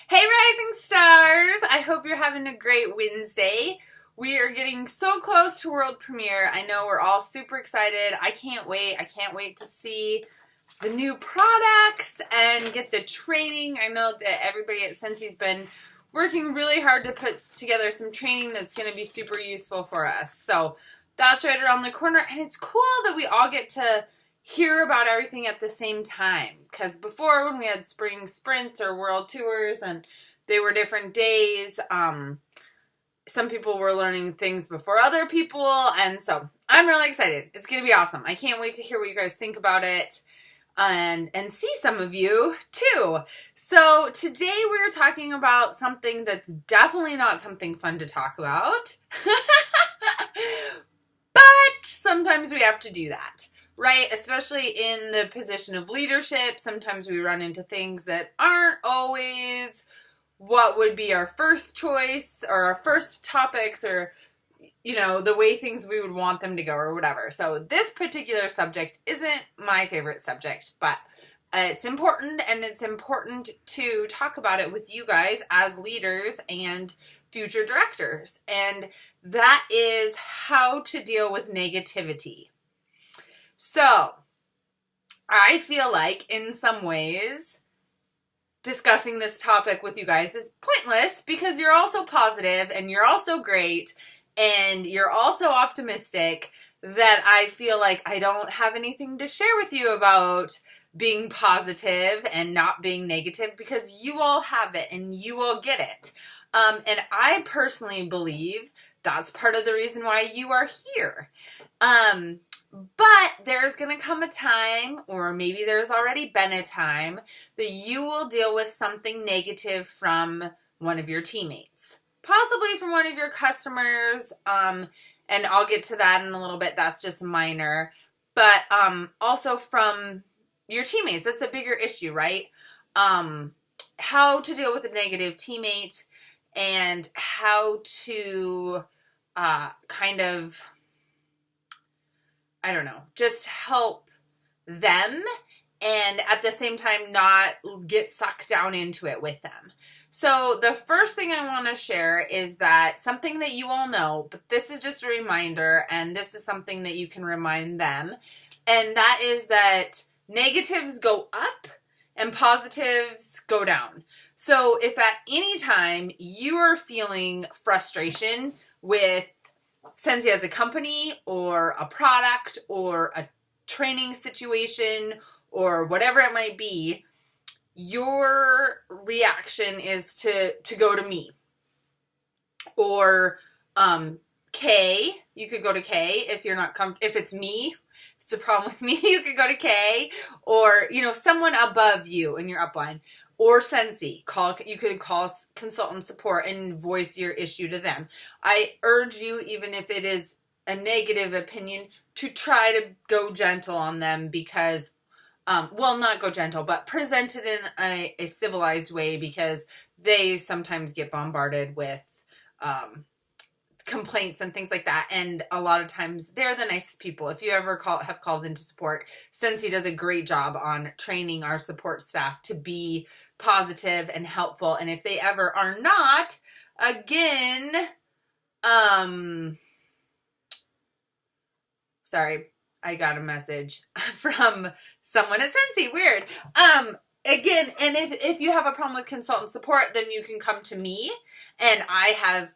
Hey, Rising Stars! I hope you're having a great Wednesday. We are getting so close to world premiere. I know we're all super excited. I can't wait. I can't wait to see the new products and get the training. I know that everybody at Scentsi's been working really hard to put together some training that's going to be super useful for us. So that's right around the corner, and it's cool that we all get to hear about everything at the same time. Because before, when we had spring sprints or world tours and they were different days, some people were learning things before other people, and so I'm really excited. It's going to be awesome. I can't wait to hear what you guys think about it and see some of you too. So today we're talking about something that's definitely not something fun to talk about, but sometimes we have to do that. Right? Especially in the position of leadership, sometimes we run into things that aren't always what would be our first choice or our first topics or, the way things we would want them to go or whatever. So this particular subject isn't my favorite subject, but it's important, and it's important to talk about it with you guys as leaders and future directors. And that is how to deal with negativity. So, I feel like in some ways discussing this topic with you guys is pointless because you're all so positive and you're all so great and you're all so optimistic that I feel like I don't have anything to share with you about being positive and not being negative because you all have it and you all get it. And I personally believe that's part of the reason why you are here. But there's going to come a time, or maybe there's already been a time, that you will deal with something negative from one of your teammates. Possibly from one of your customers, and I'll get to that in a little bit. That's just minor. But also from your teammates. It's a bigger issue, right? How to deal with a negative teammate and how to just help them and at the same time not get sucked down into it with them. So the first thing I want to share is that something that you all know, but this is just a reminder, and this is something that you can remind them, and that is that negatives go up and positives go down. So if at any time you are feeling frustration with Scentsy as a company or a product or a training situation or whatever it might be, your reaction is to go to me. Or K, you could go to K if you're not if it's me, if it's a problem with me, you could go to K, or someone above you in your upline. Or Scentsy, you could call consultant support and voice your issue to them. I urge you, even if it is a negative opinion, to try to go gentle on them because, not go gentle, but present it in a civilized way because they sometimes get bombarded with complaints and things like that, and a lot of times they're the nicest people. If you ever have called into support, Scentsy does a great job on training our support staff to be positive and helpful, and if they ever are not, again, sorry, I got a message from someone at Scentsy, weird. Again, and if you have a problem with consultant support, then you can come to me, and I have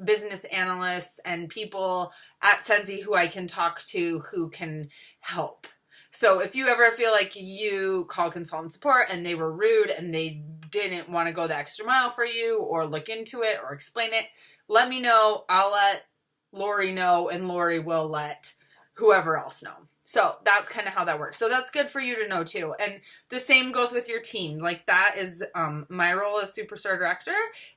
business analysts and people at Scentsy who I can talk to who can help. So if you ever feel like you call consultant support and they were rude and they didn't want to go the extra mile for you or look into it or explain it, let me know. I'll let Lori know, and Lori will let whoever else know. So that's kind of how that works. So that's good for you to know too. And the same goes with your team. Like that is my role as Superstar Director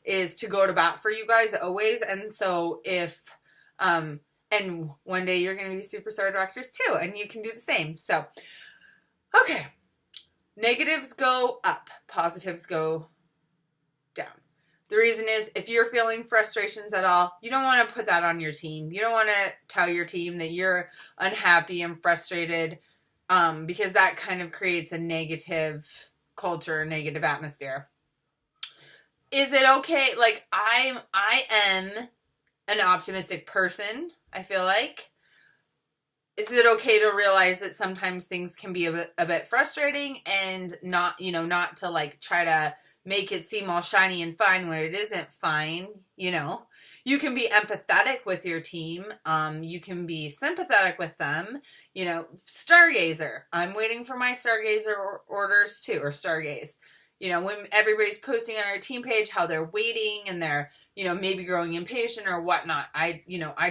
is to go to bat for you guys always. And so if and one day you're going to be Superstar Directors too, and you can do the same. So okay, negatives go up, positives go down. The reason is if you're feeling frustrations at all, you don't want to put that on your team. You don't want to tell your team that you're unhappy and frustrated because that kind of creates a negative culture, negative atmosphere. is it okay? Like, I am an optimistic person, I feel like. Is it okay to realize that sometimes things can be a bit frustrating and not, not to like try to make it seem all shiny and fine when it isn't fine, You can be empathetic with your team. You can be sympathetic with them. Stargazer. I'm waiting for my Stargazer orders too, or Stargaze. When everybody's posting on our team page how they're waiting and they're, maybe growing impatient or whatnot. I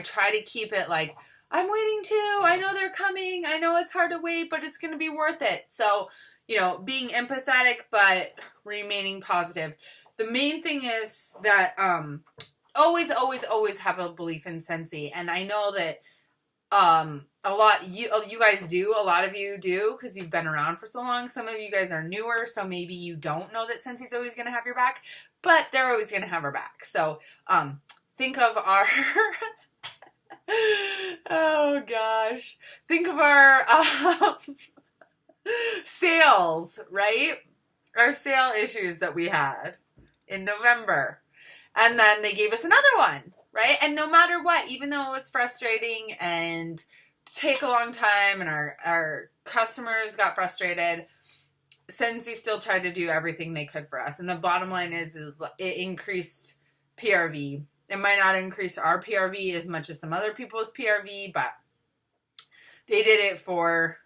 try to keep it like, I'm waiting too. I know they're coming. I know it's hard to wait, but it's going to be worth it. So, being empathetic, but remaining positive. The main thing is that, always, always, always have a belief in Scentsy. And I know that, a lot, you guys do, a lot of you do, because you've been around for so long. Some of you guys are newer, so maybe you don't know that Scentsy's always going to have your back, but they're always going to have our back. So, think of our, oh gosh, think of our, sales, right? Our sale issues that we had in November. And then they gave us another one, right? And no matter what, even though it was frustrating and take a long time and our customers got frustrated, Scentsy still tried to do everything they could for us. And the bottom line is it increased PRV. It might not increase our PRV as much as some other people's PRV, but they did it for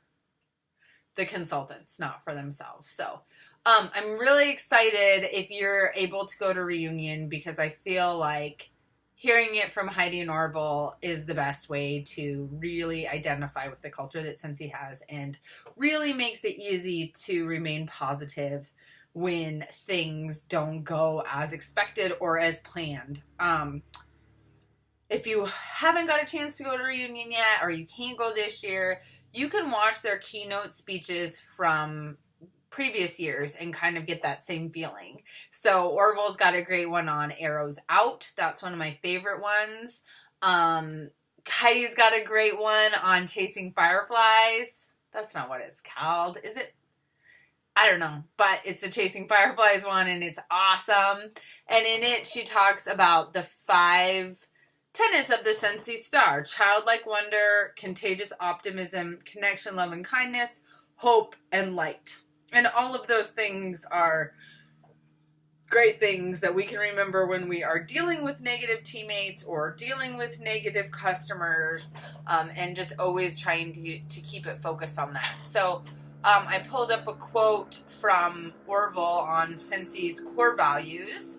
the consultants, not for themselves. So I'm really excited if you're able to go to Reunion, because I feel like hearing it from Heidi and Orville is the best way to really identify with the culture that Scentsy has, and really makes it easy to remain positive when things don't go as expected or as planned. If you haven't got a chance to go to Reunion yet, or you can't go this year, you can watch their keynote speeches from previous years and kind of get that same feeling. So Orville's got a great one on Arrows Out. That's one of my favorite ones. Heidi's got a great one on Chasing Fireflies. That's not what it's called, is it? I don't know, but it's the Chasing Fireflies one, and it's awesome. And in it, she talks about the 5 tenets of the Scentsy Star: childlike wonder, contagious optimism, connection, love, and kindness, hope, and light. And all of those things are great things that we can remember when we are dealing with negative teammates or dealing with negative customers, and just always trying to keep it focused on that. So I pulled up a quote from Orville on Scentsy's core values,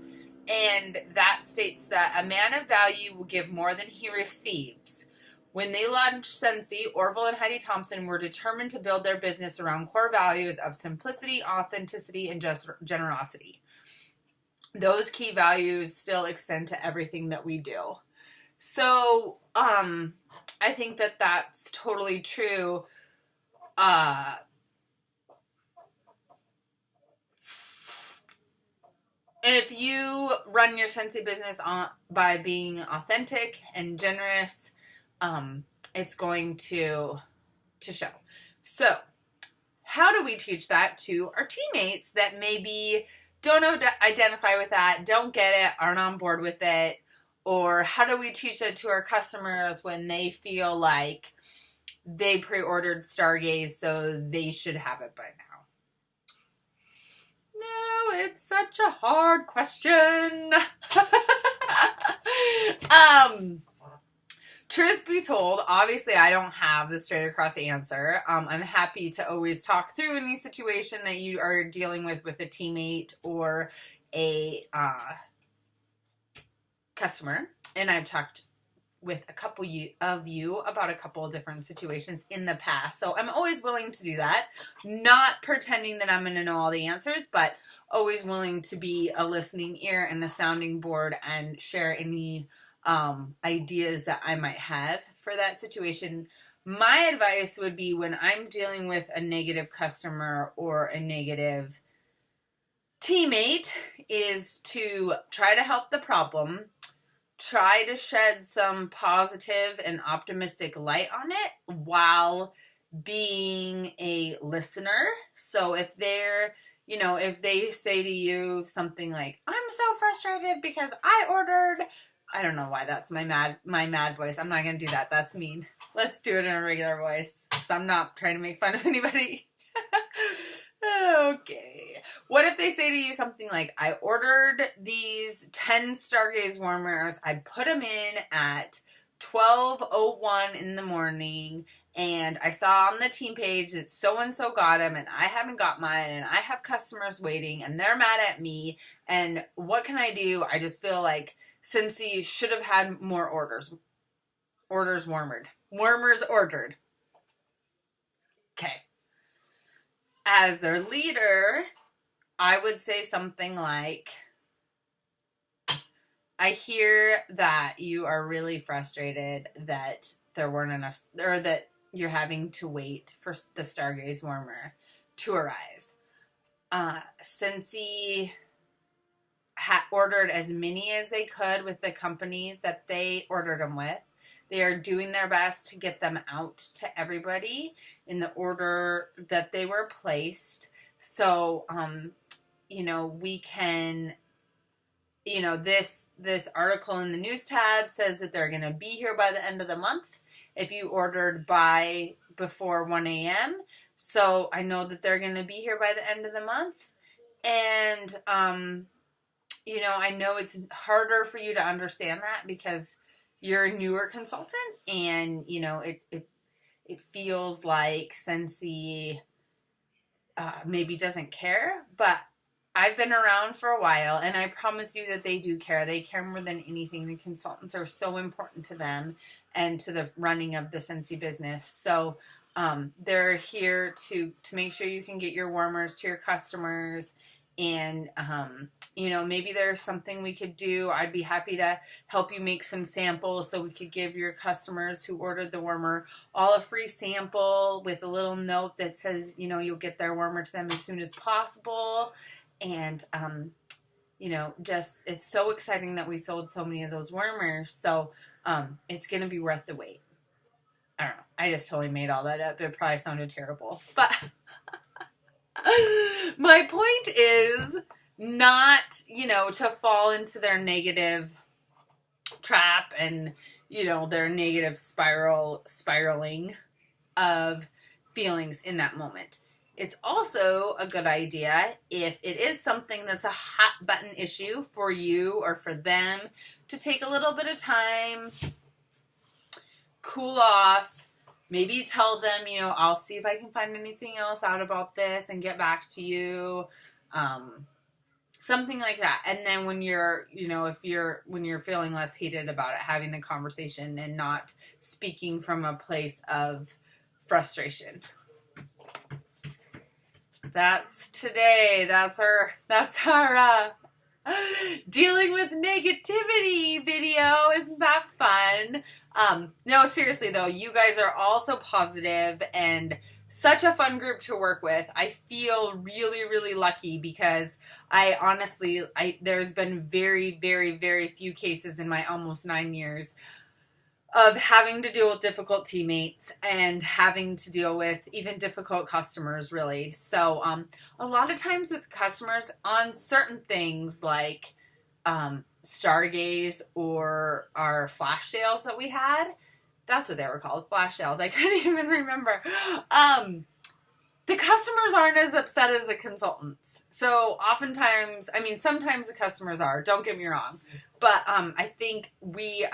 and that states that a man of value will give more than he receives. When they launched Scentsy, Orville and Heidi Thompson were determined to build their business around core values of simplicity, authenticity, and generosity. Those key values still extend to everything that we do. So, I think that that's totally true. And if you run your Scentsy business by being authentic and generous, it's going to show. So, how do we teach that to our teammates that maybe don't identify with that, don't get it, aren't on board with it? Or how do we teach it to our customers when they feel like they pre-ordered Stargaze, so they should have it by now? No, it's such a hard question. Truth be told, obviously I don't have the straight across answer. I'm happy to always talk through any situation that you are dealing with a teammate or a customer. And I've talked with a couple of you about a couple of different situations in the past. So I'm always willing to do that. Not pretending that I'm going to know all the answers, but always willing to be a listening ear and a sounding board and share any ideas that I might have for that situation. My advice would be, when I'm dealing with a negative customer or a negative teammate, is to try to help the problem, try to shed some positive and optimistic light on it while being a listener. So if they're you know, if they say to you something like, I'm so frustrated because I ordered, I don't know why that's my mad voice. I'm not going to do that. That's mean. Let's do it in a regular voice because I'm not trying to make fun of anybody. Okay. What if they say to you something like, I ordered these 10 Stargaze warmers. I put them in at 12:01 in the morning, and I saw on the team page that so-and-so got them, and I haven't got mine, and I have customers waiting, and they're mad at me, and what can I do? I just feel like Scentsy should have had more orders. Orders warmered. Warmers ordered. Okay. As their leader, I would say something like, I hear that you are really frustrated that there weren't enough, or that you're having to wait for the Stargaze warmer to arrive. Scentsy ordered as many as they could with the company that they ordered them with. They are doing their best to get them out to everybody in the order that they were placed. So, you know, we can, you know, this article in the news tab says that they're going to be here by the end of the month if you ordered before 1 a.m. So I know that they're going to be here by the end of the month. And, you know, I know it's harder for you to understand that because you're a newer consultant, and, you know, it feels like Scentsy maybe doesn't care, but I've been around for a while, and I promise you that they do care. They care more than anything. The consultants are so important to them and to the running of the Scentsy business. So they're here to make sure you can get your warmers to your customers. And, you know, maybe there's something we could do. I'd be happy to help you make some samples so we could give your customers who ordered the warmer all a free sample with a little note that says, you know, you'll get their warmer to them as soon as possible. And, you know, just, it's so exciting that we sold so many of those warmers. So, it's going to be worth the wait. I don't know. I just totally made all that up. It probably sounded terrible, but my point is not, you know, to fall into their negative trap and, you know, their negative spiraling of feelings in that moment. It's also a good idea if it is something that's a hot button issue for you or for them to take a little bit of time, cool off, maybe tell them, you know, I'll see if I can find anything else out about this and get back to you. Something like that. And then when you're, you know, when you're feeling less heated about it, having the conversation and not speaking from a place of frustration. That's today. That's our dealing with negativity video. Isn't that fun? No, seriously though, you guys are all so positive and such a fun group to work with. I feel really, really lucky because there's been very, very, very few cases in my almost 9 years of having to deal with difficult teammates and having to deal with even difficult customers, really. So, a lot of times with customers on certain things like, Stargaze or our flash sales that we had, that's what they were called, flash sales. I couldn't even remember. The customers aren't as upset as the consultants. So oftentimes, I mean, sometimes the customers are, don't get me wrong. But I think we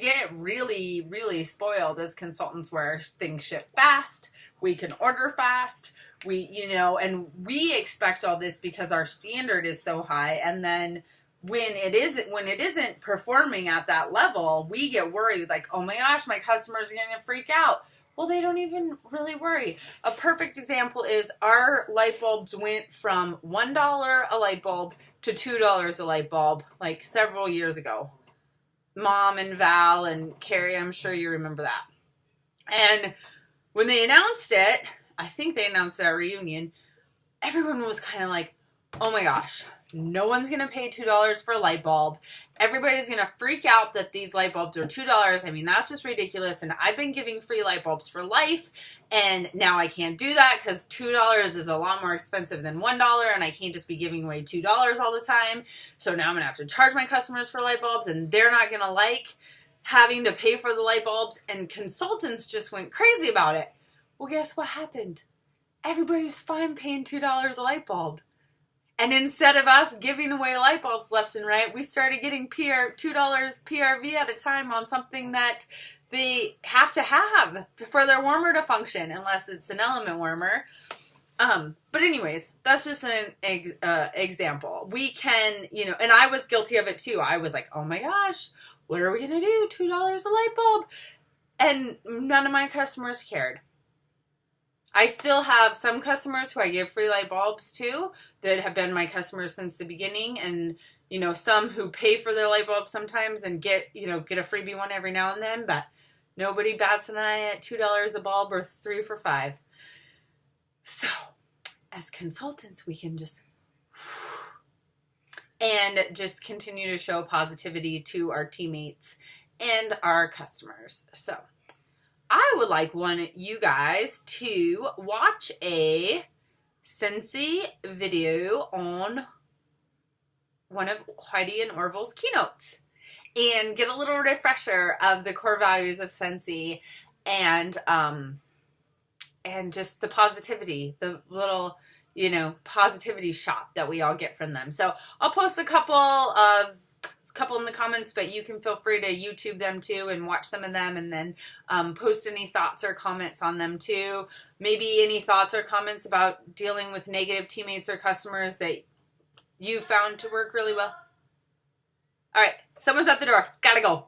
get really, really spoiled as consultants where things ship fast. We can order fast. And we expect all this because our standard is so high. And then when it isn't performing at that level, we get worried like, oh my gosh, my customers are going to freak out. Well, they don't even really worry. A perfect example is our light bulbs went from $1 a light bulb to $2 a light bulb like several years ago. Mom and Val and Carrie, I'm sure you remember that. And when they announced it, I think they announced it at reunion, everyone was kind of like, oh my gosh, No one's going to pay $2 for a light bulb. Everybody's going to freak out that these light bulbs are $2. I mean, that's just ridiculous. And I've been giving free light bulbs for life. And now I can't do that because $2 is a lot more expensive than $1. And I can't just be giving away $2 all the time. So now I'm going to have to charge my customers for light bulbs. And they're not going to like having to pay for the light bulbs. And consultants just went crazy about it. Well, guess what happened? Everybody was fine paying $2 a light bulb. And instead of us giving away light bulbs left and right, we started getting $2 PRV at a time on something that they have to have for their warmer to function, unless it's an element warmer. But anyways, that's just an example. We can, and I was guilty of it too. I was like, oh my gosh, what are we going to do? $2 a light bulb. And none of my customers cared. I still have some customers who I give free light bulbs to that have been my customers since the beginning, and some who pay for their light bulbs sometimes and get a freebie one every now and then, but nobody bats an eye at $2 a bulb or 3 for $5. So, as consultants, we can just continue to show positivity to our teammates and our customers. So, I would like you guys to watch a Scentsy video on one of Heidi and Orville's keynotes and get a little refresher of the core values of Scentsy and just the positivity, the little, positivity shot that we all get from them. So I'll post a couple in the comments, but you can feel free to YouTube them too and watch some of them, and then post any thoughts or comments on them too. Maybe any thoughts or comments about dealing with negative teammates or customers that you found to work really well. All right, someone's at the door. Gotta go.